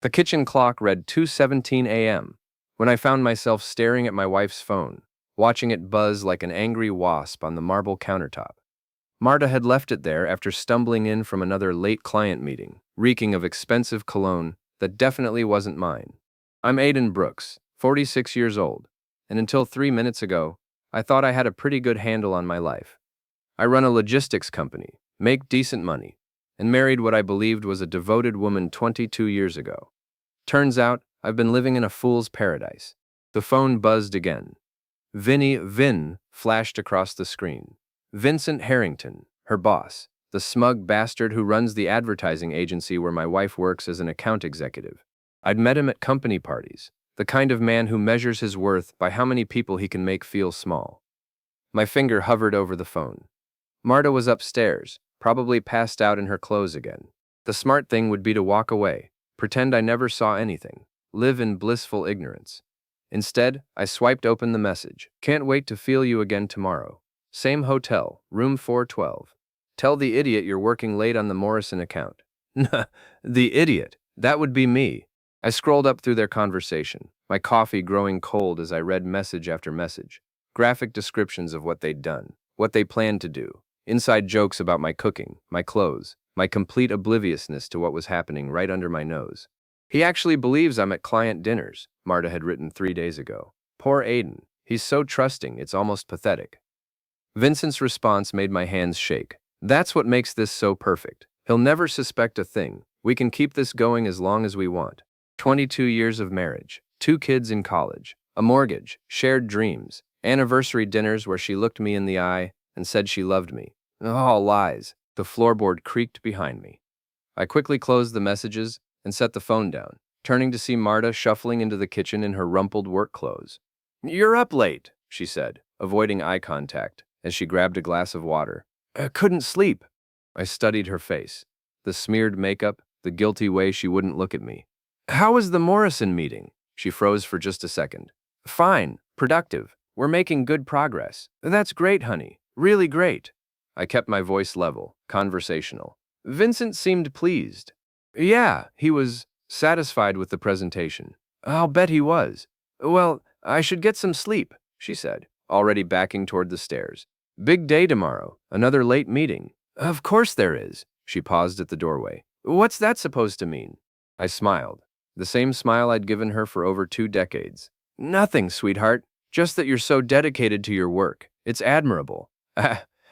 The kitchen clock read 2:17 a.m. when I found myself staring at my wife's phone, watching it buzz like an angry wasp on the marble countertop. Marta had left it there after stumbling in from another late client meeting, reeking of expensive cologne that definitely wasn't mine. I'm Aiden Brooks, 46 years old, and until 3 minutes ago, I thought I had a pretty good handle on my life. I run a logistics company, make decent money, and married what I believed was a devoted woman 22 years ago. Turns out, I've been living in a fool's paradise. The phone buzzed again. Vin flashed across the screen. Vincent Harrington, her boss, the smug bastard who runs the advertising agency where my wife works as an account executive. I'd met him at company parties, the kind of man who measures his worth by how many people he can make feel small. My finger hovered over the phone. Marta was upstairs, probably passed out in her clothes again. The smart thing would be to walk away, pretend I never saw anything, live in blissful ignorance. Instead, I swiped open the message. Can't wait to feel you again tomorrow. Same hotel, room 412. Tell the idiot you're working late on the Morrison account. Nah, the idiot. That would be me. I scrolled up through their conversation, my coffee growing cold as I read message after message. Graphic descriptions of what they'd done, what they planned to do, inside jokes about my cooking, my clothes, my complete obliviousness to what was happening right under my nose. He actually believes I'm at client dinners, Marta had written 3 days ago. Poor Aiden. He's so trusting, it's almost pathetic. Vincent's response made my hands shake. That's what makes this so perfect. He'll never suspect a thing. We can keep this going as long as we want. 22 years of marriage, 2 kids in college, a mortgage, shared dreams, anniversary dinners where she looked me in the eye and said she loved me. All lies. The floorboard creaked behind me. I quickly closed the messages and set the phone down, turning to see Marta shuffling into the kitchen in her rumpled work clothes. You're up late, she said, avoiding eye contact as she grabbed a glass of water. Couldn't sleep. I studied her face, the smeared makeup, the guilty way she wouldn't look at me. How was the Morrison meeting? She froze for just a second. Fine, productive. We're making good progress. That's great, honey. Really great. I kept my voice level, conversational. Vincent seemed pleased. Yeah, he was satisfied with the presentation. I'll bet he was. Well, I should get some sleep, she said, already backing toward the stairs. Big day tomorrow, another late meeting. Of course there is. She paused at the doorway. What's that supposed to mean? I smiled, the same smile I'd given her for over 2 decades. Nothing, sweetheart. Just that you're so dedicated to your work. It's admirable.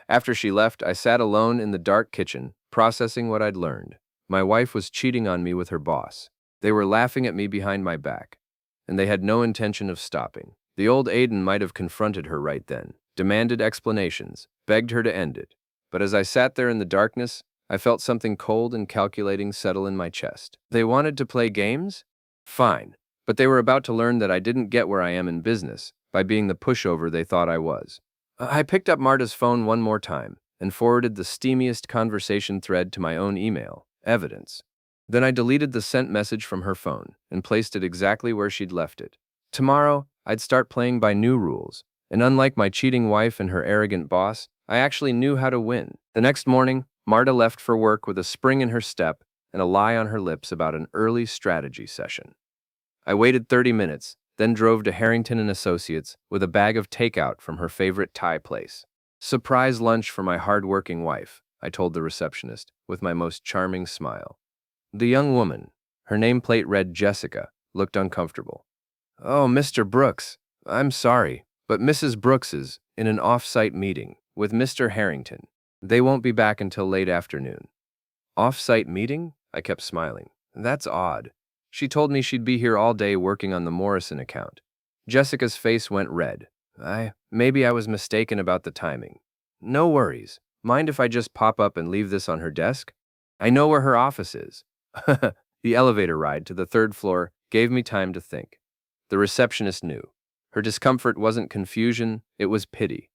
After she left, I sat alone in the dark kitchen, processing what I'd learned. My wife was cheating on me with her boss. They were laughing at me behind my back, and they had no intention of stopping. The old Aiden might have confronted her right then, demanded explanations, begged her to end it. But as I sat there in the darkness, I felt something cold and calculating settle in my chest. They wanted to play games? Fine. But they were about to learn that I didn't get where I am in business by being the pushover they thought I was. I picked up Marta's phone one more time and forwarded the steamiest conversation thread to my own email, evidence. Then I deleted the sent message from her phone and placed it exactly where she'd left it. Tomorrow, I'd start playing by new rules, and unlike my cheating wife and her arrogant boss, I actually knew how to win. The next morning, Marta left for work with a spring in her step and a lie on her lips about an early strategy session. I waited 30 minutes, then drove to Harrington and Associates with a bag of takeout from her favorite Thai place. Surprise lunch for my hard-working wife, I told the receptionist, with my most charming smile. The young woman, her nameplate read Jessica, looked uncomfortable. Oh, Mr. Brooks, I'm sorry, but Mrs. Brooks is in an off-site meeting with Mr. Harrington. They won't be back until late afternoon. Off-site meeting? I kept smiling. That's odd. She told me she'd be here all day working on the Morrison account. Jessica's face went red. Maybe I was mistaken about the timing. No worries. Mind if I just pop up and leave this on her desk? I know where her office is. The elevator ride to the 3rd floor gave me time to think. The receptionist knew. Her discomfort wasn't confusion, it was pity.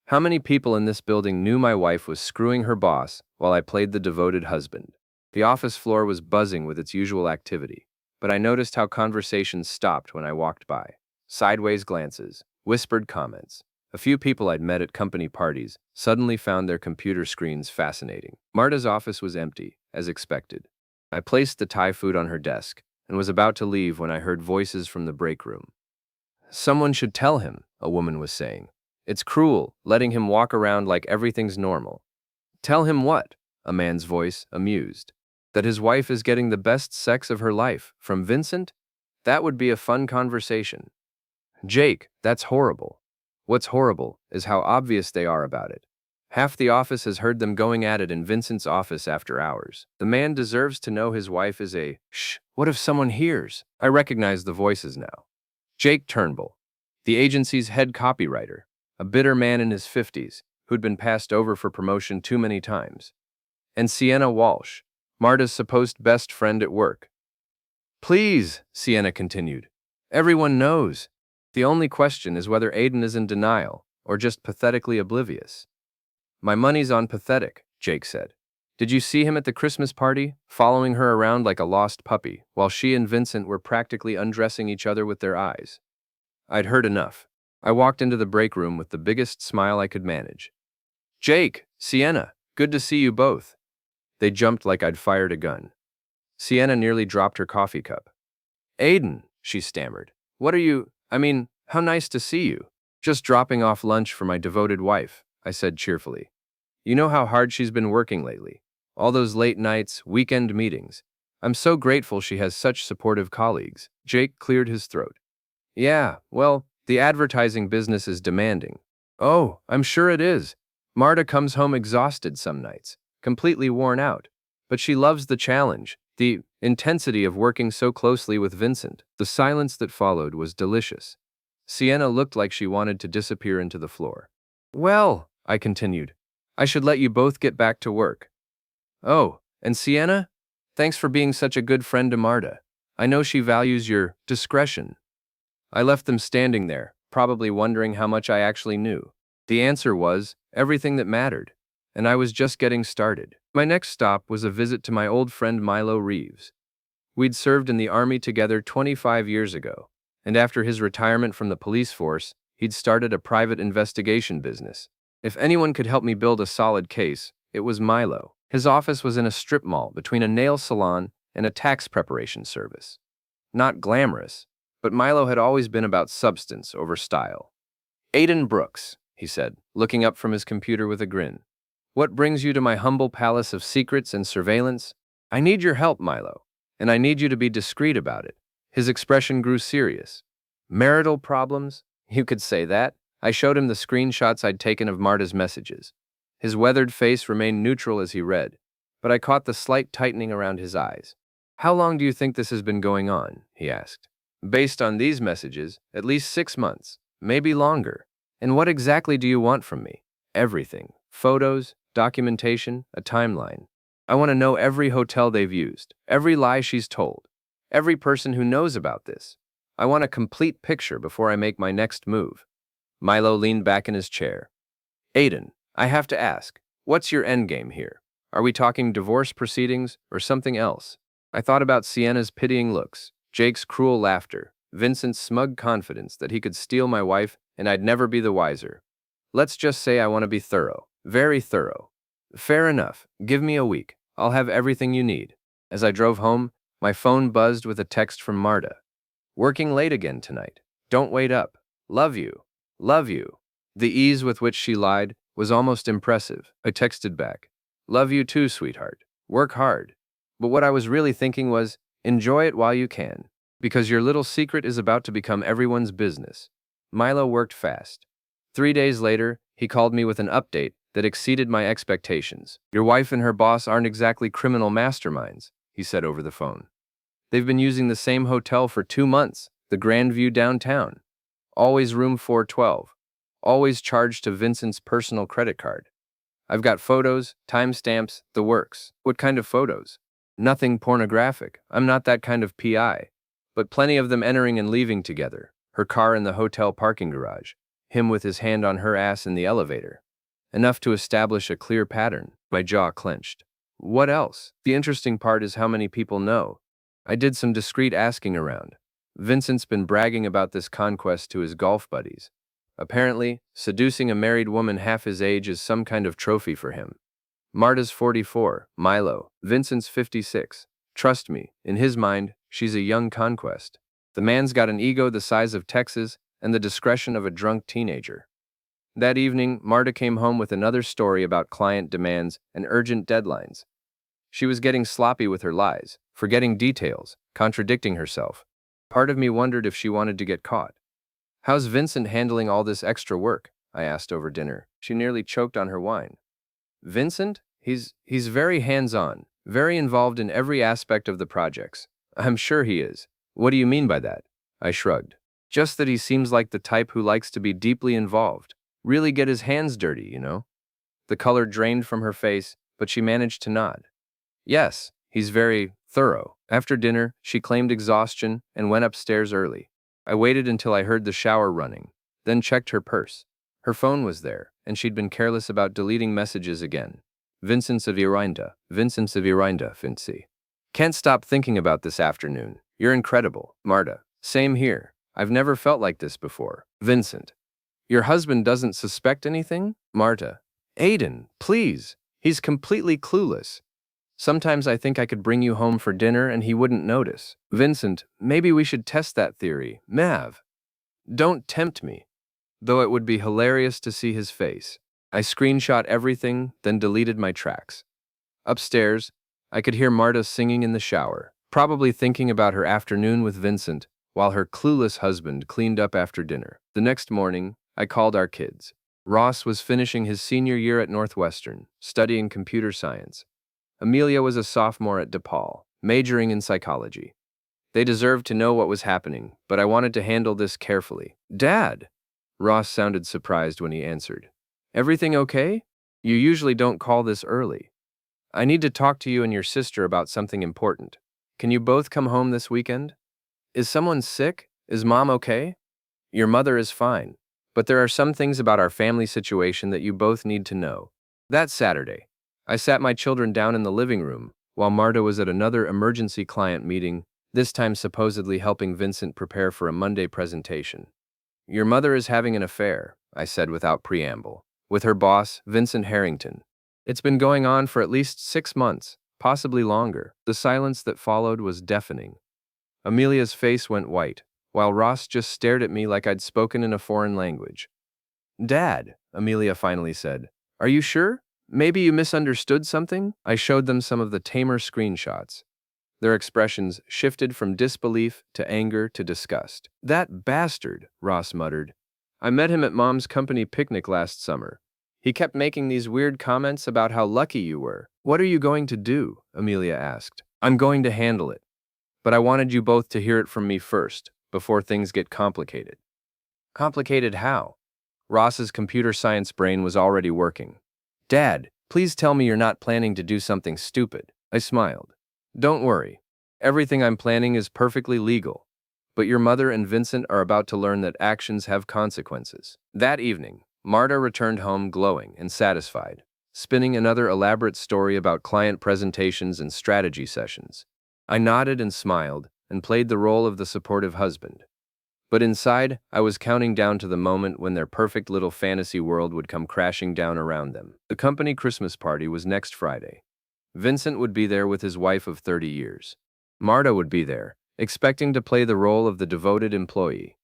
How many people in this building knew my wife was screwing her boss while I played the devoted husband? The office floor was buzzing with its usual activity, but I noticed how conversations stopped when I walked by. Sideways glances, whispered comments. A few people I'd met at company parties suddenly found their computer screens fascinating. Marta's office was empty, as expected. I placed the Thai food on her desk and was about to leave when I heard voices from the break room. Someone should tell him, a woman was saying. It's cruel, letting him walk around like everything's normal. Tell him what? A man's voice, amused. That his wife is getting the best sex of her life, from Vincent? That would be a fun conversation. Jake, that's horrible. What's horrible is how obvious they are about it. Half the office has heard them going at it in Vincent's office after hours. The man deserves to know his wife is a, shh, what if someone hears? I recognize the voices now. Jake Turnbull, the agency's head copywriter, a bitter man in his 50s who'd been passed over for promotion too many times. And Sienna Walsh, Marta's supposed best friend at work. Please, Sienna continued. Everyone knows. The only question is whether Aiden is in denial or just pathetically oblivious. My money's on pathetic, Jake said. Did you see him at the Christmas party, following her around like a lost puppy, while she and Vincent were practically undressing each other with their eyes? I'd heard enough. I walked into the break room with the biggest smile I could manage. Jake, Sienna, good to see you both. They jumped like I'd fired a gun. Sienna nearly dropped her coffee cup. Aiden, she stammered. How nice to see you. Just dropping off lunch for my devoted wife, I said cheerfully. You know how hard she's been working lately. All those late nights, weekend meetings. I'm so grateful she has such supportive colleagues. Jake cleared his throat. Yeah, well, the advertising business is demanding. Oh, I'm sure it is. Marta comes home exhausted some nights, completely worn out. But she loves the challenge, the intensity of working so closely with Vincent. The silence that followed was delicious. Sienna looked like she wanted to disappear into the floor. Well, I continued, I should let you both get back to work. Oh, and Sienna? Thanks for being such a good friend to Marta. I know she values your discretion. I left them standing there, probably wondering how much I actually knew. The answer was, everything that mattered. And I was just getting started. My next stop was a visit to my old friend Milo Reeves. We'd served in the Army together 25 years ago, and after his retirement from the police force, he'd started a private investigation business. If anyone could help me build a solid case, it was Milo. His office was in a strip mall between a nail salon and a tax preparation service. Not glamorous, but Milo had always been about substance over style. Aiden Brooks, he said, looking up from his computer with a grin. What brings you to my humble palace of secrets and surveillance? I need your help, Milo, and I need you to be discreet about it. His expression grew serious. Marital problems? You could say that. I showed him the screenshots I'd taken of Marta's messages. His weathered face remained neutral as he read, but I caught the slight tightening around his eyes. How long do you think this has been going on? He asked. Based on these messages, at least 6 months, maybe longer. And what exactly do you want from me? Everything. Photos, documentation, a timeline. I want to know every hotel they've used, every lie she's told, every person who knows about this. I want a complete picture before I make my next move. Milo leaned back in his chair. Aiden, I have to ask, what's your endgame here? Are we talking divorce proceedings or something else? I thought about Sienna's pitying looks, Jake's cruel laughter, Vincent's smug confidence that he could steal my wife and I'd never be the wiser. Let's just say I want to be thorough, very thorough. Fair enough, give me a week. I'll have everything you need. As I drove home, my phone buzzed with a text from Marta. Working late again tonight. Don't wait up. Love you. Love you. The ease with which she lied was almost impressive. I texted back. Love you too, sweetheart. Work hard. But what I was really thinking was, enjoy it while you can, because your little secret is about to become everyone's business. Milo worked fast. 3 days later, he called me with an update that exceeded my expectations. Your wife and her boss aren't exactly criminal masterminds, he said over the phone. They've been using the same hotel for 2 months, the Grandview downtown. Always room 412. Always charged to Vincent's personal credit card. I've got photos, timestamps, the works. What kind of photos? Nothing pornographic. I'm not that kind of PI. But plenty of them entering and leaving together. Her car in the hotel parking garage. Him with his hand on her ass in the elevator. Enough to establish a clear pattern. My jaw clenched. What else? The interesting part is how many people know. I did some discreet asking around. Vincent's been bragging about this conquest to his golf buddies. Apparently, seducing a married woman half his age is some kind of trophy for him. Marta's 44, Milo, Vincent's 56. Trust me, in his mind, She's a young conquest. The man's got an ego the size of Texas and the discretion of a drunk teenager. That evening, Marta came home with another story about client demands and urgent deadlines. She was getting sloppy with her lies, forgetting details, contradicting herself. Part of me wondered if she wanted to get caught. "How's Vincent handling all this extra work?" I asked over dinner. She nearly choked on her wine. "Vincent? He's very hands-on, very involved in every aspect of the projects." "I'm sure he is. What do you mean by that?" I shrugged. "Just that he seems like the type who likes to be deeply involved. Really get his hands dirty, you know?" The color drained from her face, but she managed to nod. "Yes, he's very thorough." After dinner, she claimed exhaustion and went upstairs early. I waited until I heard the shower running, then checked her purse. Her phone was there, and she'd been careless about deleting messages again. Vincent Sevirinda, Vinci. "Can't stop thinking about this afternoon. You're incredible." Marta. "Same here. I've never felt like this before." Vincent. "Your husband doesn't suspect anything?" Marta. "Aiden, please. He's completely clueless. Sometimes I think I could bring you home for dinner and he wouldn't notice." Vincent. "Maybe we should test that theory. Mav. Don't tempt me." Though it would be hilarious to see his face. I screenshot everything, then deleted my tracks. Upstairs, I could hear Marta singing in the shower, probably thinking about her afternoon with Vincent, while her clueless husband cleaned up after dinner. The next morning, I called our kids. Ross was finishing his senior year at Northwestern, studying computer science. Amelia was a sophomore at DePaul, majoring in psychology. They deserved to know what was happening, but I wanted to handle this carefully. "Dad!" Ross sounded surprised when he answered. "Everything okay? You usually don't call this early. I need to talk to you and your sister about something important. Can you both come home this weekend?" "Is someone sick? Is Mom okay?" "Your mother is fine, but there are some things about our family situation that you both need to know." That Saturday, I sat my children down in the living room while Marta was at another emergency client meeting, this time supposedly helping Vincent prepare for a Monday presentation. "Your mother is having an affair," I said without preamble, "with her boss, Vincent Harrington. It's been going on for at least 6 months, possibly longer." The silence that followed was deafening. Amelia's face went white, while Ross just stared at me like I'd spoken in a foreign language. "Dad," Amelia finally said, "are you sure? Maybe you misunderstood something?" I showed them some of the tamer screenshots. Their expressions shifted from disbelief to anger to disgust. "That bastard," Ross muttered. "I met him at Mom's company picnic last summer. He kept making these weird comments about how lucky you were." "What are you going to do?" Amelia asked. "I'm going to handle it. But I wanted you both to hear it from me first, before things get complicated." "Complicated how?" Ross's computer science brain was already working. "Dad, please tell me you're not planning to do something stupid." I smiled. "Don't worry. Everything I'm planning is perfectly legal. But your mother and Vincent are about to learn that actions have consequences." That evening, Marta returned home glowing and satisfied, spinning another elaborate story about client presentations and strategy sessions. I nodded and smiled and played the role of the supportive husband. But inside, I was counting down to the moment when their perfect little fantasy world would come crashing down around them. The company Christmas party was next Friday. Vincent would be there with his wife of 30 years. Marta would be there, expecting to play the role of the devoted employee.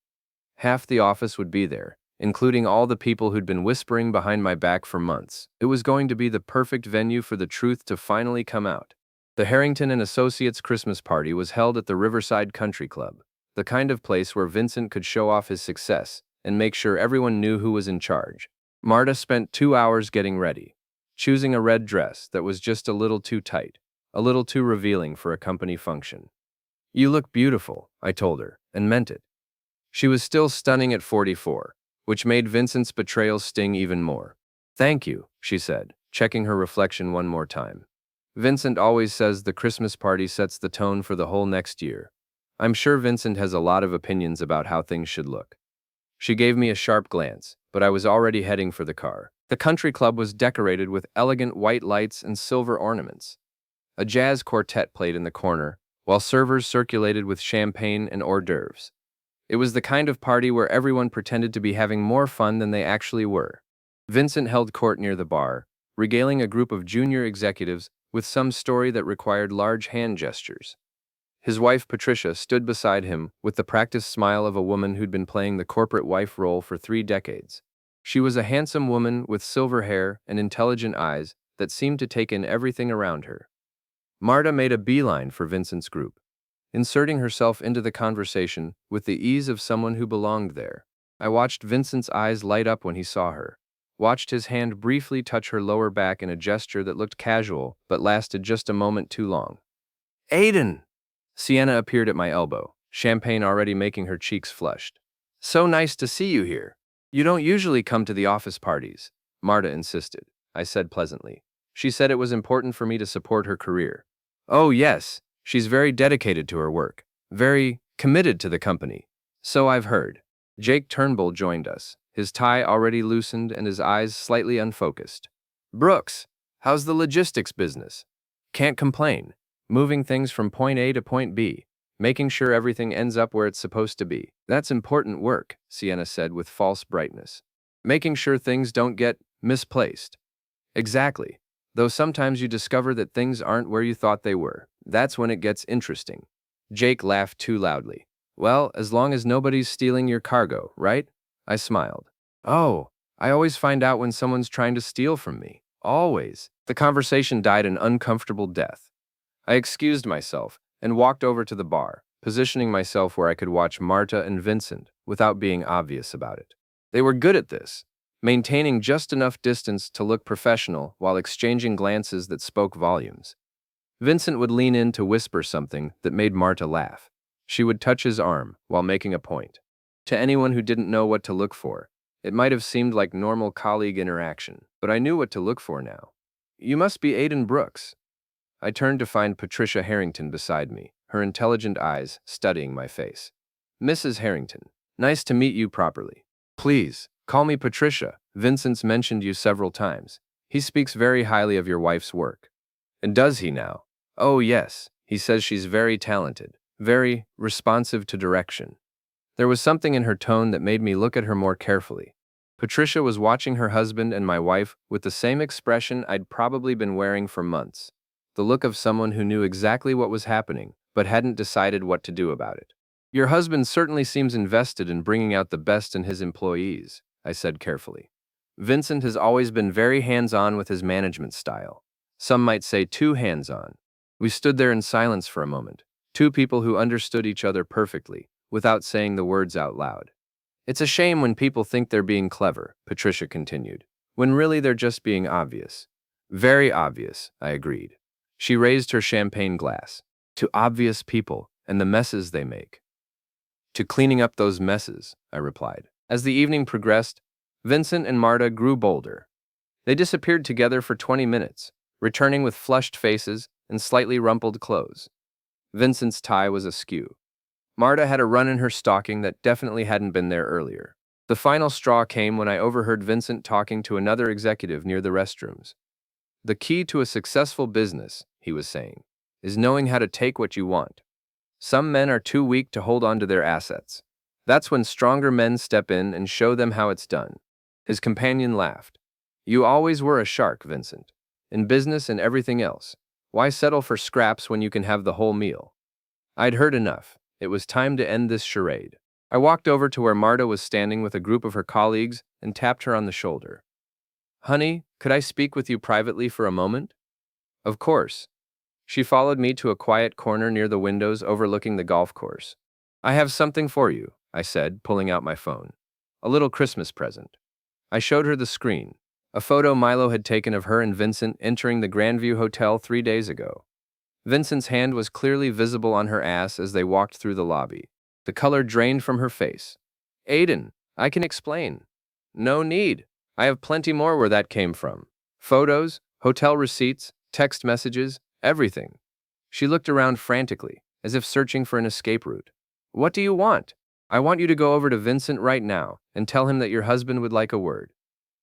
Half the office would be there, including all the people who'd been whispering behind my back for months. It was going to be the perfect venue for the truth to finally come out. The Harrington and Associates Christmas party was held at the Riverside Country Club, the kind of place where Vincent could show off his success and make sure everyone knew who was in charge. Marta spent 2 hours getting ready, choosing a red dress that was just a little too tight, a little too revealing for a company function. "You look beautiful," I told her, and meant it. She was still stunning at 44, which made Vincent's betrayal sting even more. "Thank you," she said, checking her reflection one more time. "Vincent always says the Christmas party sets the tone for the whole next year. I'm sure Vincent has a lot of opinions about how things should look." She gave me a sharp glance, but I was already heading for the car. The country club was decorated with elegant white lights and silver ornaments. A jazz quartet played in the corner, while servers circulated with champagne and hors d'oeuvres. It was the kind of party where everyone pretended to be having more fun than they actually were. Vincent held court near the bar, regaling a group of junior executives with some story that required large hand gestures. His wife, Patricia, stood beside him with the practiced smile of a woman who'd been playing the corporate wife role for 3 decades. She was a handsome woman with silver hair and intelligent eyes that seemed to take in everything around her. Marta made a beeline for Vincent's group, inserting herself into the conversation with the ease of someone who belonged there. I watched Vincent's eyes light up when he saw her, watched his hand briefly touch her lower back in a gesture that looked casual but lasted just a moment too long. Aiden! Sienna appeared at my elbow, champagne already making her cheeks flushed. So nice to see you here. You don't usually come to the office parties, Marta insisted. I said pleasantly. She said it was important for me to support her career. Oh yes, she's very dedicated to her work, very committed to the company. So I've heard. Jake Turnbull joined us, his tie already loosened and his eyes slightly unfocused. Brooks, how's the logistics business? Can't complain. Moving things from point A to point B, making sure everything ends up where it's supposed to be. That's important work, Sienna said with false brightness. Making sure things don't get misplaced. Exactly. Though sometimes you discover that things aren't where you thought they were. That's when it gets interesting. Jake laughed too loudly. Well, as long as nobody's stealing your cargo, right? I smiled. Oh, I always find out when someone's trying to steal from me. Always. The conversation died an uncomfortable death. I excused myself and walked over to the bar, positioning myself where I could watch Marta and Vincent without being obvious about it. They were good at this, maintaining just enough distance to look professional while exchanging glances that spoke volumes. Vincent would lean in to whisper something that made Marta laugh. She would touch his arm while making a point. To anyone who didn't know what to look for, it might have seemed like normal colleague interaction, but I knew what to look for now. You must be Aiden Brooks. I turned to find Patricia Harrington beside me, her intelligent eyes studying my face. Mrs. Harrington, nice to meet you properly. Please, call me Patricia. Vincent's mentioned you several times. He speaks very highly of your wife's work. And does he now? Oh yes, he says she's very talented, very responsive to direction. There was something in her tone that made me look at her more carefully. Patricia was watching her husband and my wife with the same expression I'd probably been wearing for months. The look of someone who knew exactly what was happening, but hadn't decided what to do about it. Your husband certainly seems invested in bringing out the best in his employees, I said carefully. Vincent has always been very hands-on with his management style. Some might say too hands-on. We stood there in silence for a moment, two people who understood each other perfectly, without saying the words out loud. It's a shame when people think they're being clever, Patricia continued, when really they're just being obvious. Very obvious, I agreed. She raised her champagne glass. To obvious people and the messes they make. To cleaning up those messes, I replied. As the evening progressed, Vincent and Marta grew bolder. They disappeared together for 20 minutes, returning with flushed faces and slightly rumpled clothes. Vincent's tie was askew. Marta had a run in her stocking that definitely hadn't been there earlier. The final straw came when I overheard Vincent talking to another executive near the restrooms. The key to a successful business, he was saying, is knowing how to take what you want. Some men are too weak to hold on to their assets. That's when stronger men step in and show them how it's done. His companion laughed. You always were a shark, Vincent. In business and everything else. Why settle for scraps when you can have the whole meal? I'd heard enough. It was time to end this charade. I walked over to where Marta was standing with a group of her colleagues and tapped her on the shoulder. Honey, could I speak with you privately for a moment? Of course. She followed me to a quiet corner near the windows overlooking the golf course. I have something for you, I said, pulling out my phone. A little Christmas present. I showed her the screen, a photo Milo had taken of her and Vincent entering the Grandview Hotel 3 days ago. Vincent's hand was clearly visible on her ass as they walked through the lobby. The color drained from her face. Aiden, I can explain. No need. I have plenty more where that came from. Photos, hotel receipts, text messages, everything. She looked around frantically, as if searching for an escape route. What do you want? I want you to go over to Vincent right now and tell him that your husband would like a word.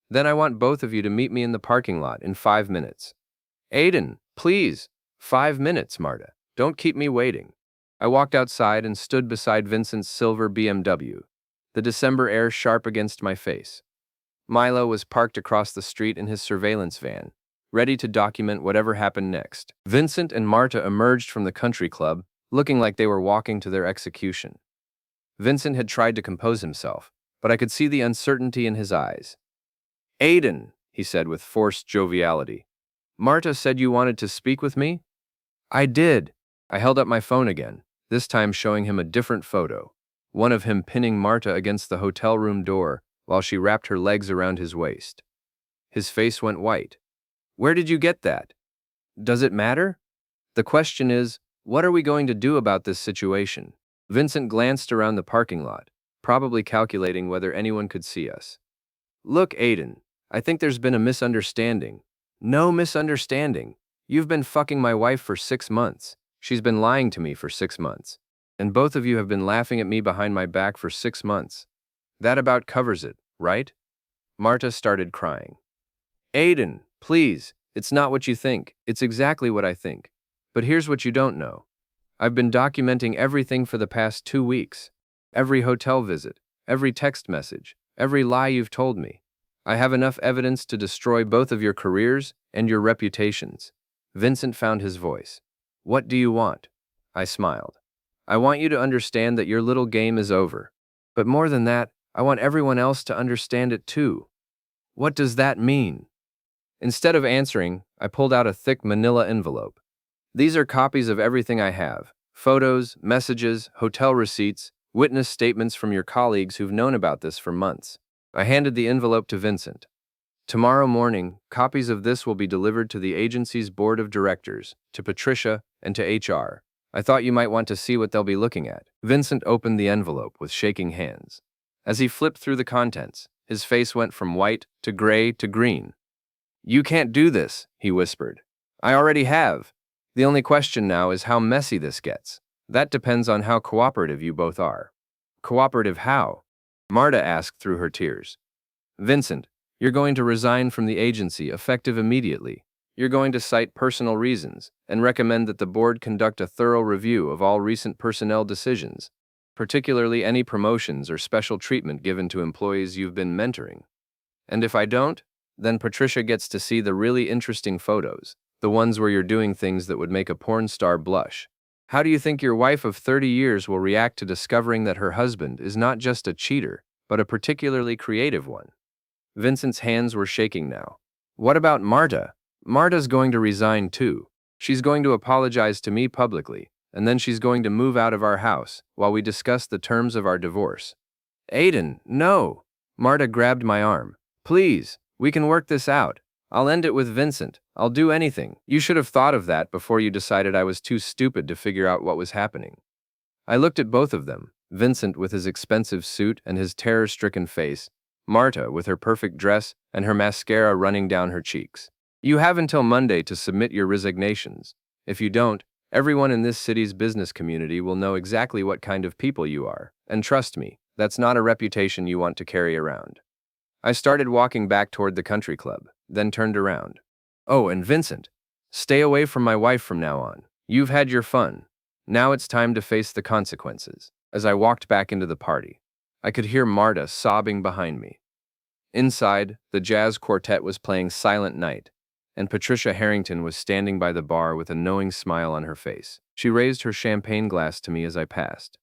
Then I want both of you to meet me in the parking lot in 5 minutes. Aiden, please. 5 minutes, Marta. Don't keep me waiting. I walked outside and stood beside Vincent's silver BMW, the December air sharp against my face. Milo was parked across the street in his surveillance van, ready to document whatever happened next. Vincent and Marta emerged from the country club, looking like they were walking to their execution. Vincent had tried to compose himself, but I could see the uncertainty in his eyes. "Aiden," he said with forced joviality. "Marta said you wanted to speak with me?" "I did." I held up my phone again, this time showing him a different photo, one of him pinning Marta against the hotel room door while she wrapped her legs around his waist. His face went white. "Where did you get that? Does it matter? The question is, what are we going to do about this situation?" Vincent glanced around the parking lot, probably calculating whether anyone could see us. "Look, Aiden, I think there's been a misunderstanding." "No misunderstanding. You've been fucking my wife for 6 months. She's been lying to me for 6 months. And both of you have been laughing at me behind my back for 6 months. That about covers it, right?" Marta started crying. "Aiden, please, it's not what you think. It's exactly what I think. But here's what you don't know. I've been documenting everything for the past 2 weeks. Every hotel visit, every text message, every lie you've told me. I have enough evidence to destroy both of your careers and your reputations." Vincent found his voice. "What do you want?" I smiled. "I want you to understand that your little game is over. But more than that, I want everyone else to understand it too." "What does that mean?" Instead of answering, I pulled out a thick manila envelope. "These are copies of everything I have. Photos, messages, hotel receipts, witness statements from your colleagues who've known about this for months." I handed the envelope to Vincent. "Tomorrow morning, copies of this will be delivered to the agency's board of directors, to Patricia, and to HR. I thought you might want to see what they'll be looking at." Vincent opened the envelope with shaking hands. As he flipped through the contents, his face went from white to gray to green. "You can't do this," he whispered. "I already have. The only question now is how messy this gets. That depends on how cooperative you both are." "Cooperative how?" Marta asked through her tears. "Vincent, you're going to resign from the agency effective immediately. You're going to cite personal reasons and recommend that the board conduct a thorough review of all recent personnel decisions, particularly any promotions or special treatment given to employees you've been mentoring. And if I don't, then Patricia gets to see the really interesting photos, the ones where you're doing things that would make a porn star blush. How do you think your wife of 30 years will react to discovering that her husband is not just a cheater, but a particularly creative one?" Vincent's hands were shaking now. "What about Marta? Marta's going to resign too. She's going to apologize to me publicly, and then she's going to move out of our house while we discuss the terms of our divorce." "Aiden, no!" Marta grabbed my arm. "Please, we can work this out. I'll end it with Vincent. I'll do anything. You should have thought of that before you decided I was too stupid to figure out what was happening." I looked at both of them, Vincent with his expensive suit and his terror-stricken face, Marta with her perfect dress and her mascara running down her cheeks. "You have until Monday to submit your resignations. If you don't, everyone in this city's business community will know exactly what kind of people you are. And trust me, that's not a reputation you want to carry around." I started walking back toward the country club, then turned around. "Oh, and Vincent, stay away from my wife from now on. You've had your fun. Now it's time to face the consequences." As I walked back into the party, I could hear Marta sobbing behind me. Inside, the jazz quartet was playing Silent Night, and Patricia Harrington was standing by the bar with a knowing smile on her face. She raised her champagne glass to me as I passed.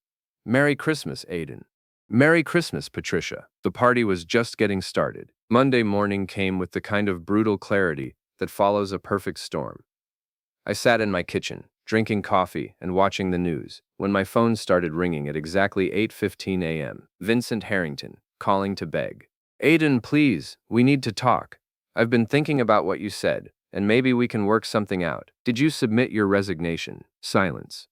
"Merry Christmas, Aiden." "Merry Christmas, Patricia." The party was just getting started. Monday morning came with the kind of brutal clarity that follows a perfect storm. I sat in my kitchen, drinking coffee and watching the news, when my phone started ringing at exactly 8:15 a.m. Vincent Harrington, calling to beg. "Aiden, please, we need to talk. I've been thinking about what you said, and maybe we can work something out. Did you submit your resignation?" Silence.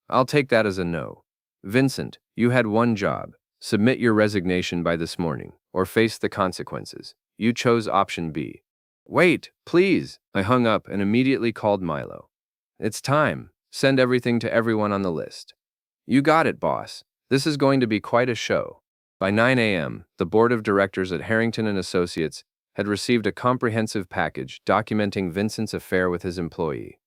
"I'll take that as a no." "Vincent, you had one job. Submit your resignation by this morning, or face the consequences. You chose option B." "Wait, please." I hung up and immediately called Milo. "It's time. Send everything to everyone on the list." "You got it, boss. This is going to be quite a show." By 9 a.m., the board of directors at Harrington and Associates had received a comprehensive package documenting Vincent's affair with his employee.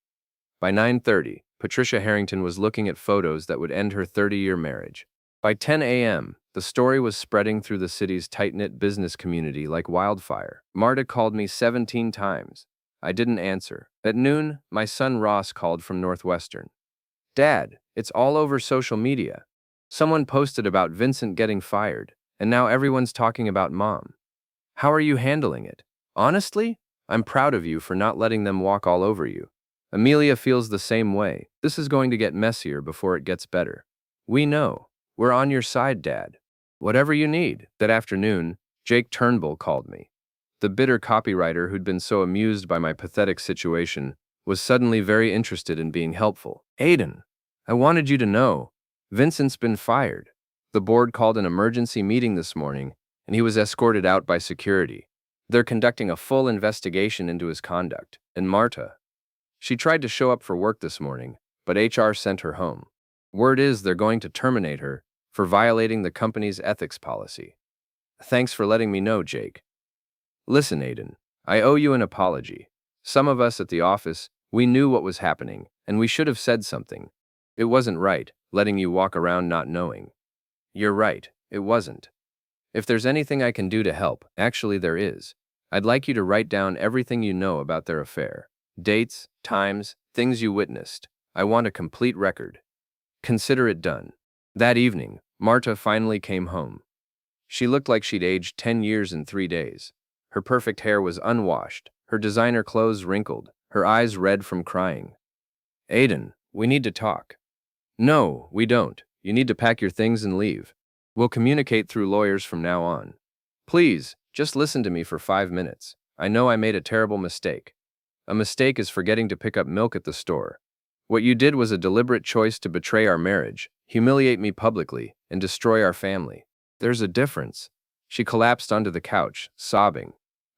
By 9:30, Patricia Harrington was looking at photos that would end her 30-year marriage. By 10 a.m., the story was spreading through the city's tight-knit business community like wildfire. Marta called me 17 times. I didn't answer. At noon, my son Ross called from Northwestern. "Dad, It's all over social media. Someone posted about Vincent getting fired, and now everyone's talking about Mom. How are you handling it? Honestly, I'm proud of you for not letting them walk all over you. Amelia feels the same way. This is going to get messier before it gets better. We know. We're on your side, Dad. Whatever you need. That afternoon, Jake Turnbull called me. The bitter copywriter who'd been so amused by my pathetic situation was suddenly very interested in being helpful. Aiden, I wanted you to know, Vincent's been fired. The board called an emergency meeting this morning, and he was escorted out by security. They're conducting a full investigation into his conduct. And Marta, she tried to show up for work this morning, but HR sent her home. Word is they're going to terminate her for violating the company's ethics policy. Thanks for letting me know, Jake. Listen, Aiden, I owe you an apology. Some of us at the office, we knew what was happening, and we should have said something. It wasn't right, letting you walk around not knowing. You're right, it wasn't. If there's anything I can do to help, actually there is. I'd like you to write down everything you know about their affair. Dates, times, things you witnessed. I want a complete record. Consider it done. That evening, Marta finally came home. She looked like she'd aged 10 years in 3 days. Her perfect hair was unwashed, her designer clothes wrinkled, her eyes red from crying. Aiden, we need to talk. No, we don't. You need to pack your things and leave. We'll communicate through lawyers from now on. Please, just listen to me for 5 minutes. I know I made a terrible mistake. A mistake is forgetting to pick up milk at the store. What you did was a deliberate choice to betray our marriage, humiliate me publicly, and destroy our family. There's a difference. She collapsed onto the couch, sobbing.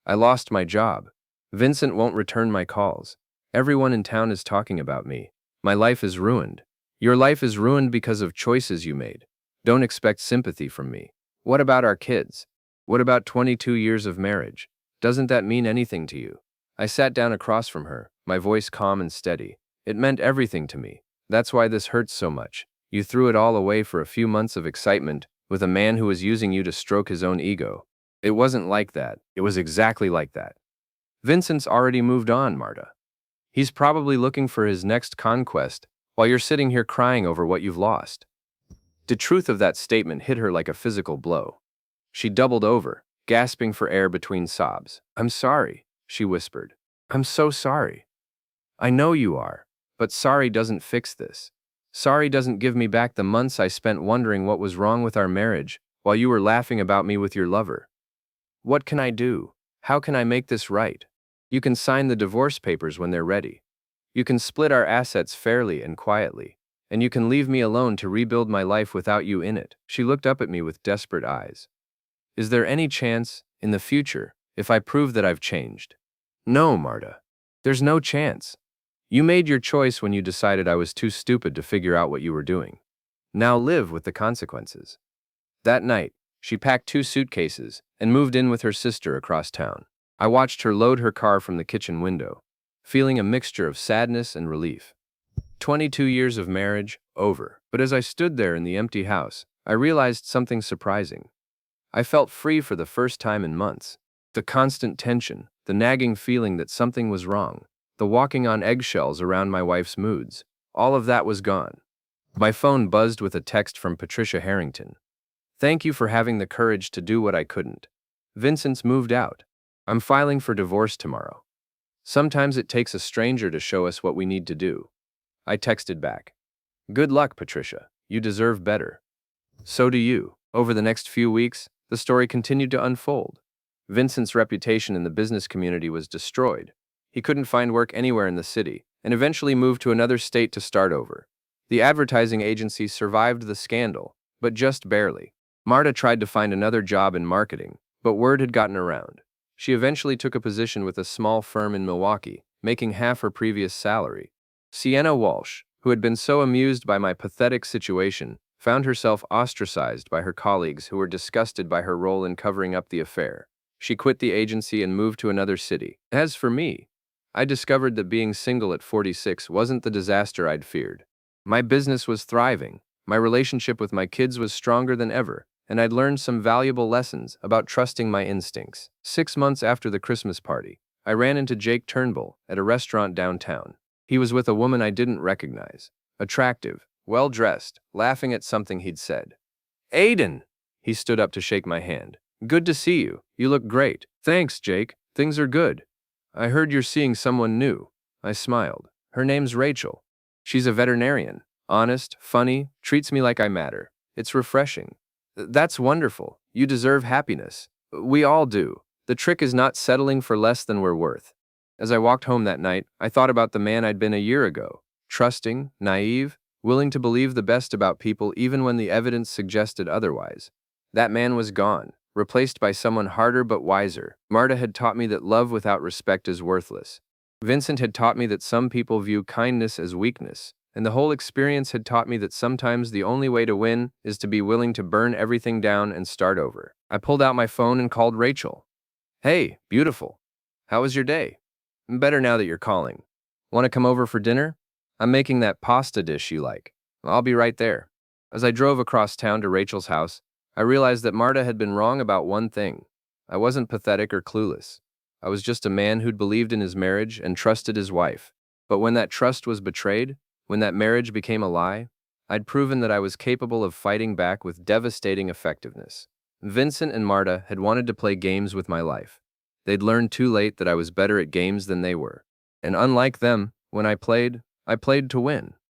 I lost my job. Vincent won't return my calls. Everyone in town is talking about me. My life is ruined. Your life is ruined because of choices you made. Don't expect sympathy from me. What about our kids? What about 22 years of marriage? Doesn't that mean anything to you? I sat down across from her, my voice calm and steady. It meant everything to me. That's why this hurts so much. You threw it all away for a few months of excitement with a man who was using you to stroke his own ego. It wasn't like that. It was exactly like that. Vincent's already moved on, Marta. He's probably looking for his next conquest while you're sitting here crying over what you've lost. The truth of that statement hit her like a physical blow. She doubled over, gasping for air between sobs. I'm sorry, she whispered. I'm so sorry. I know you are, but sorry doesn't fix this. Sorry doesn't give me back the months I spent wondering what was wrong with our marriage while you were laughing about me with your lover. What can I do? How can I make this right? You can sign the divorce papers when they're ready. You can split our assets fairly and quietly, and you can leave me alone to rebuild my life without you in it. She looked up at me with desperate eyes. Is there any chance, in the future, if I prove that I've changed? No, Marta. There's no chance. You made your choice when you decided I was too stupid to figure out what you were doing. Now live with the consequences. That night, she packed 2 suitcases and moved in with her sister across town. I watched her load her car from the kitchen window, feeling a mixture of sadness and relief. 22 years of marriage, over. But as I stood there in the empty house, I realized something surprising. I felt free for the first time in months. The constant tension, the nagging feeling that something was wrong, the walking on eggshells around my wife's moods, all of that was gone. My phone buzzed with a text from Patricia Harrington. Thank you for having the courage to do what I couldn't. Vincent's moved out. I'm filing for divorce tomorrow. Sometimes it takes a stranger to show us what we need to do. I texted back. Good luck, Patricia. You deserve better. So do you. Over the next few weeks, the story continued to unfold. Vincent's reputation in the business community was destroyed. He couldn't find work anywhere in the city, and eventually moved to another state to start over. The advertising agency survived the scandal, but just barely. Marta tried to find another job in marketing, but word had gotten around. She eventually took a position with a small firm in Milwaukee, making half her previous salary. Sienna Walsh, who had been so amused by my pathetic situation, found herself ostracized by her colleagues who were disgusted by her role in covering up the affair. She quit the agency and moved to another city. As for me, I discovered that being single at 46 wasn't the disaster I'd feared. My business was thriving, my relationship with my kids was stronger than ever, and I'd learned some valuable lessons about trusting my instincts. 6 months after the Christmas party, I ran into Jake Turnbull at a restaurant downtown. He was with a woman I didn't recognize. Attractive, well-dressed, laughing at something he'd said. Aiden! He stood up to shake my hand. Good to see you. You look great. Thanks, Jake. Things are good. I heard you're seeing someone new. I smiled. Her name's Rachel. She's a veterinarian. Honest, funny, treats me like I matter. It's refreshing. That's wonderful. You deserve happiness. We all do. The trick is not settling for less than we're worth. As I walked home that night, I thought about the man I'd been a year ago. Trusting, naive, willing to believe the best about people even when the evidence suggested otherwise. That man was gone, replaced by someone harder but wiser. Marta had taught me that love without respect is worthless. Vincent had taught me that some people view kindness as weakness, and the whole experience had taught me that sometimes the only way to win is to be willing to burn everything down and start over. I pulled out my phone and called Rachel. Hey, beautiful. How was your day? Better now that you're calling. Want to come over for dinner? I'm making that pasta dish you like. I'll be right there. As I drove across town to Rachel's house, I realized that Marta had been wrong about one thing. I wasn't pathetic or clueless. I was just a man who'd believed in his marriage and trusted his wife. But when that trust was betrayed, when that marriage became a lie, I'd proven that I was capable of fighting back with devastating effectiveness. Vincent and Marta had wanted to play games with my life. They'd learned too late that I was better at games than they were. And unlike them, when I played to win.